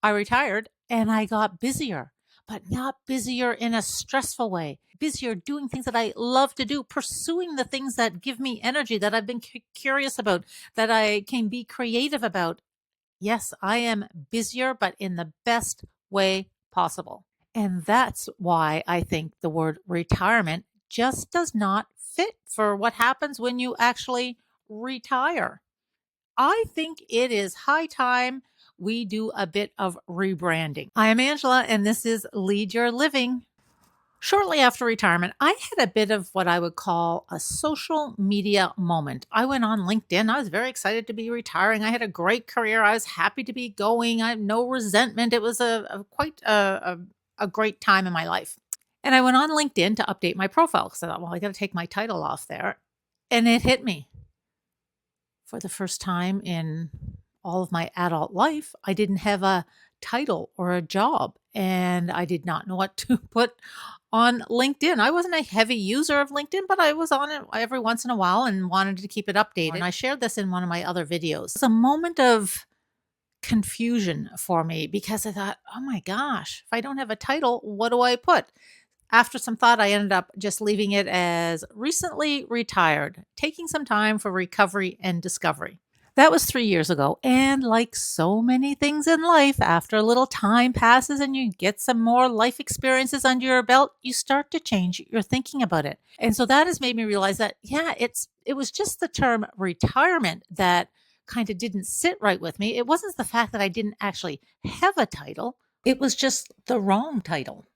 I retired and I got busier, but not busier in a stressful way. Busier doing things that I love to do, pursuing the things that give me energy, that I've been curious about, that I can be creative about. Yes, I am busier, but in the best way possible. And that's why I think the word retirement just does not fit for what happens when you actually retire. I think it is high time we do a bit of rebranding. I am Angela, and this is Lead Your Living. Shortly after retirement, I had a bit of what I would call a social media moment. I went on LinkedIn. I was very excited to be retiring. I had a great career. I was happy to be going. I had no resentment. It was a great time in my life. And I went on LinkedIn to update my profile because I thought, well, I got to take my title off there. And it hit me. For the first time in all of my adult life, I didn't have a title or a job, and I did not know what to put on LinkedIn. I wasn't a heavy user of LinkedIn, but I was on it every once in a while and wanted to keep it updated. And I shared this in one of my other videos. It's a moment of confusion for me because I thought, oh my gosh, if I don't have a title, what do I put? After some thought, I ended up just leaving it as recently retired, taking some time for recovery and discovery. That was 3 years ago. And like so many things in life, after a little time passes and you get some more life experiences under your belt, you start to change your thinking about it. And so that has made me realize that, yeah, it was just the term retirement that kind of didn't sit right with me. It wasn't the fact that I didn't actually have a title, it was just the wrong title.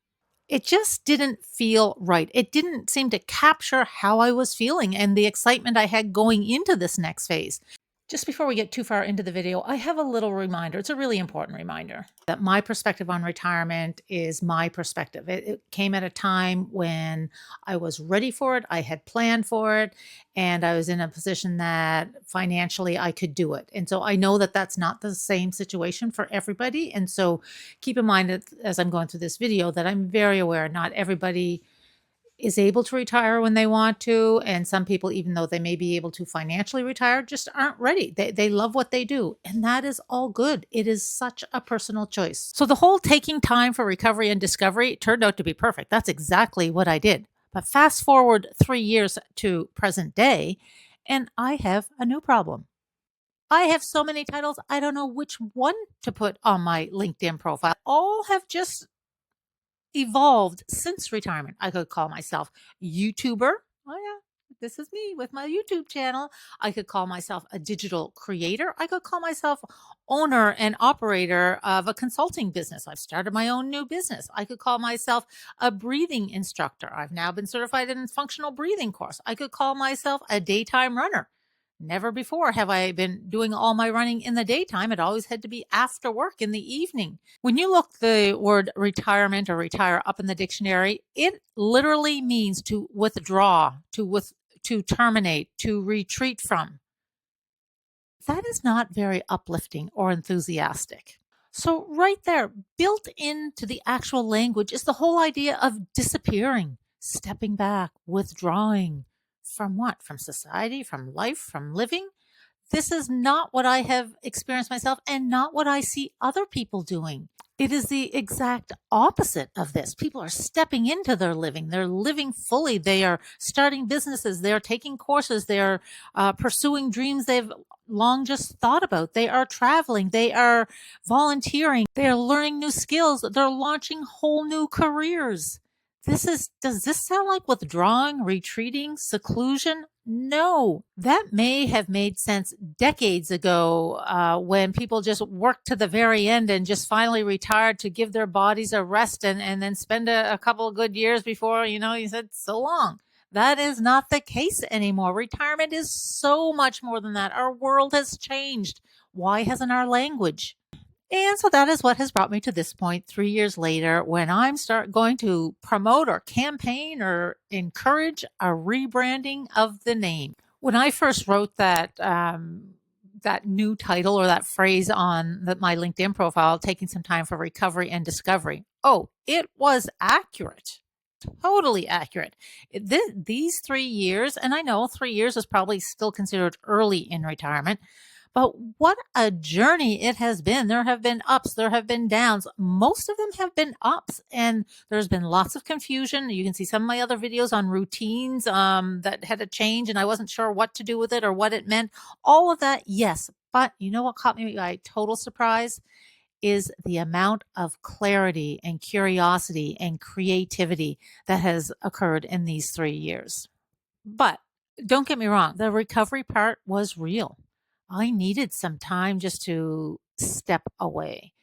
It just didn't feel right. It didn't seem to capture how I was feeling and the excitement I had going into this next phase. Just before we get too far into the video, I have a little reminder. It's a really important reminder that my perspective on retirement is my perspective. It came at a time when I was ready for it, I had planned for it, and I was in a position that financially I could do it. And so I know that that's not the same situation for everybody. And so keep in mind that as I'm going through this video, that I'm very aware not everybody is able to retire when they want to. And some people, even though they may be able to financially retire, just aren't ready. They love what they do. And that is all good. It is such a personal choice. So the whole taking time for recovery and discovery turned out to be perfect. That's exactly what I did. But fast forward 3 years to present day, and I have a new problem. I have so many titles, I don't know which one to put on my LinkedIn profile. All have just evolved since retirement. I could call myself YouTuber. Oh, yeah. This is me with my YouTube channel. I could call myself a digital creator. I could call myself owner and operator of a consulting business. I've started my own new business. I could call myself a breathing instructor. I've now been certified in a functional breathing course. I could call myself a daytime runner. Never before have I been doing all my running in the daytime. It always had to be after work in the evening. When you look the word retirement or retire up in the dictionary, it literally means to withdraw, to terminate, to retreat from. That is not very uplifting or enthusiastic. So right there, built into the actual language is the whole idea of disappearing, stepping back, withdrawing from what? From society, from life, from living. This is not what I have experienced myself and not what I see other people doing. It is the exact opposite of this. People are stepping into their living. They're living fully. They are starting businesses. They are taking courses. They are pursuing dreams they've long just thought about. They are traveling. They are volunteering. They are learning new skills. They're launching whole new careers. Does this sound like withdrawing, retreating, seclusion? No, that may have made sense decades ago when people just worked to the very end and just finally retired to give their bodies a rest and then spend a couple of good years before, you said so long. That is not the case anymore. Retirement is so much more than that. Our world has changed. Why hasn't our language? And so that is what has brought me to this point 3 years later when I'm going to promote or campaign or encourage a rebranding of the name. When I first wrote that new title or that phrase on my LinkedIn profile, taking some time for recovery and discovery, oh, it was accurate. Totally accurate. These 3 years, and I know 3 years is probably still considered early in retirement, But what a journey it has been. There have been ups, there have been downs. Most of them have been ups, and there's been lots of confusion. You can see some of my other videos on routines that had to change, and I wasn't sure what to do with it or what it meant. All of that, yes. But you know what caught me by total surprise is the amount of clarity and curiosity and creativity that has occurred in these 3 years. But don't get me wrong, the recovery part was real. I needed some time just to step away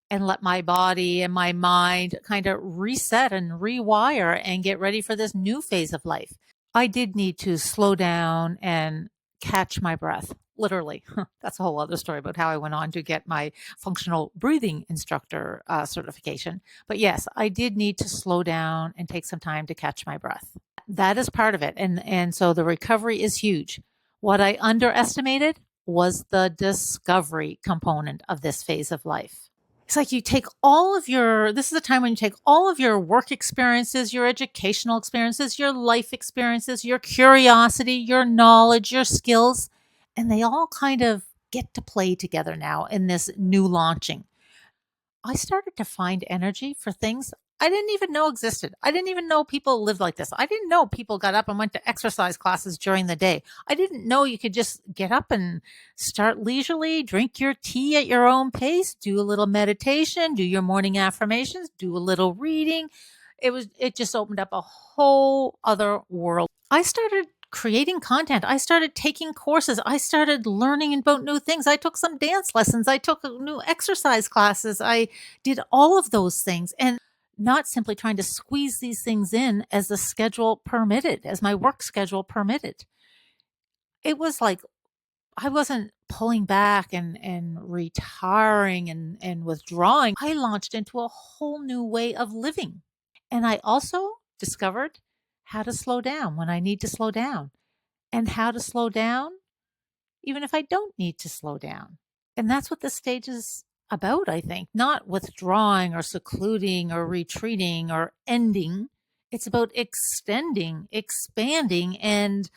and let my body and my mind kind of reset and rewire and get ready for this new phase of life. I did need to slow down and catch my breath, literally. That's a whole other story about how I went on to get my functional breathing instructor certification. But yes, I did need to slow down and take some time to catch my breath. That is part of it. And so the recovery is huge. What I underestimated was the discovery component of this phase of life. It's like you take all of your, this is a time when you take all of your work experiences, your educational experiences, your life experiences, your curiosity, your knowledge, your skills, and they all kind of get to play together now in this new launching. I started to find energy for things I didn't even know existed. I didn't even know people lived like this. I didn't know people got up and went to exercise classes during the day. I didn't know you could just get up and start leisurely, drink your tea at your own pace, do a little meditation, do your morning affirmations, do a little reading. It just opened up a whole other world. I started creating content. I started taking courses. I started learning about new things. I took some dance lessons. I took new exercise classes. I did all of those things, and not simply trying to squeeze these things in as the schedule permitted, as my work schedule permitted. It was like I wasn't pulling back and retiring and withdrawing. I launched into a whole new way of living. And I also discovered how to slow down when I need to slow down, and how to slow down even if I don't need to slow down. And that's what this stage is about, I think. Not withdrawing or secluding or retreating or ending. It's about extending, expanding, and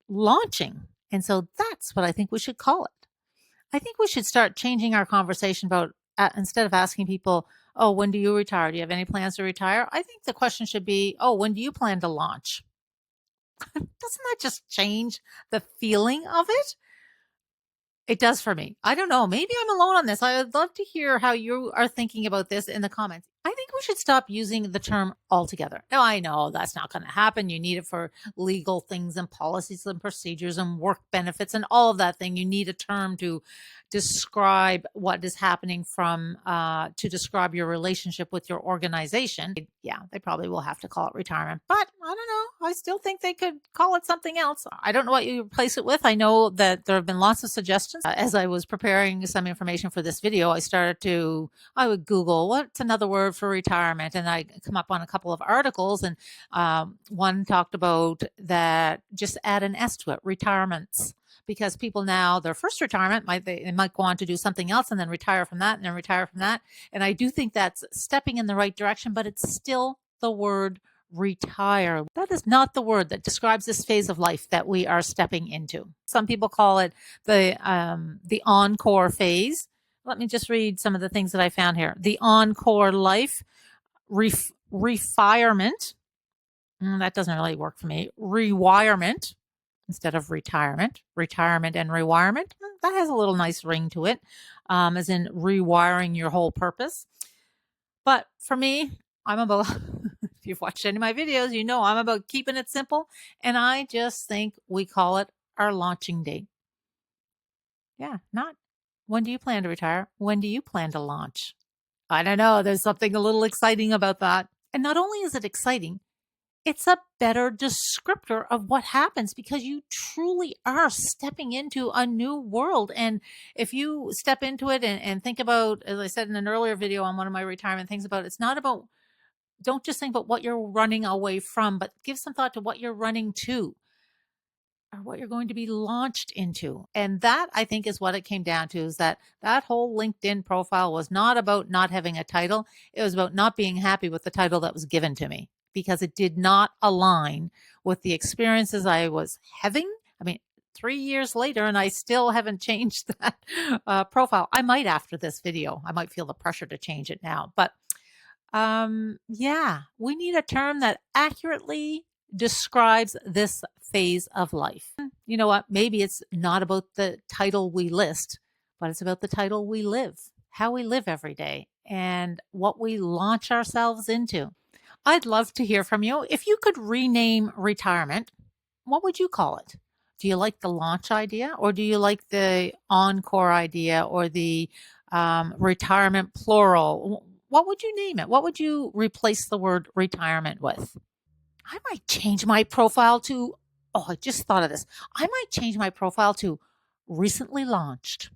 launching. And so that's what I think we should call it. I think we should start changing our conversation about, instead of asking people, oh, when do you retire? Do you have any plans to retire? I think the question should be, oh, when do you plan to launch? Doesn't that just change the feeling of it? It does for me. I don't know. Maybe I'm alone on this. I would love to hear how you are thinking about this in the comments. I think we should stop using the term altogether. Now, I know that's not going to happen. You need it for legal things and policies and procedures and work benefits and all of that thing. You need a term to describe what is happening to describe your relationship with your organization. Yeah, they probably will have to call it retirement, but I don't know. I still think they could call it something else. I don't know what you replace it with. I know that there have been lots of suggestions. As I was preparing some information for this video, I would Google what's another word for retirement, and I come up on a couple of articles, and one talked about that, just add an S to it, retirements. Because people now, their first retirement, they might go on to do something else and then retire from that and then retire from that. And I do think that's stepping in the right direction, but it's still the word retire. That is not the word that describes this phase of life that we are stepping into. Some people call it the encore phase. Let me just read some of the things that I found here. The encore life, refirement. That doesn't really work for me. Rewirement instead of retirement and rewirement. That has a little nice ring to it, as in rewiring your whole purpose. But for me, I'm about, if you've watched any of my videos, you know I'm about keeping it simple. And I just think we call it our launching date. Yeah, not when do you plan to retire? When do you plan to launch? I don't know. There's something a little exciting about that. And not only is it exciting, it's a better descriptor of what happens, because you truly are stepping into a new world. And if you step into it and think about, as I said in an earlier video on one of my retirement things, about it's not about, don't just think about what you're running away from, but give some thought to what you're running to, or what you're going to be launched into. And that, I think, is what it came down to, is that whole LinkedIn profile was not about not having a title. It was about not being happy with the title that was given to me, because it did not align with the experiences I was having. I mean, 3 years later and I still haven't changed that profile. I might after this video. I might feel the pressure to change it now. But yeah, we need a term that accurately describes this phase of life. You know what? Maybe it's not about the title we list, but it's about the title we live, how we live every day, and what we launch ourselves into. I'd love to hear from you. If you could rename retirement, what would you call it? Do you like the launch idea, or do you like the encore idea, or the retirement plural? What would you name it? What would you replace the word retirement with? I might change my profile to, oh, I just thought of this. I might change my profile to recently launched.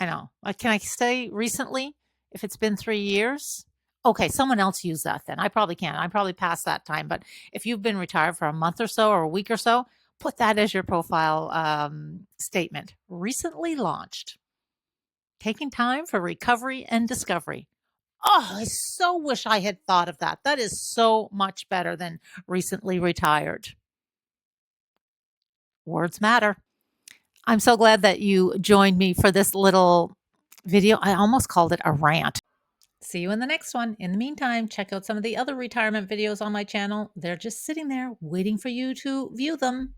I know. Can I say recently if it's been 3 years? Okay, someone else use that then. I probably can't. I'm probably past that time. But if you've been retired for a month or so or a week or so, put that as your profile statement. Recently launched. Taking time for recovery and discovery. Oh, I so wish I had thought of that. That is so much better than recently retired. Words matter. I'm so glad that you joined me for this little video. I almost called it a rant. See you in the next one. In the meantime, check out some of the other retirement videos on my channel. They're just sitting there waiting for you to view them.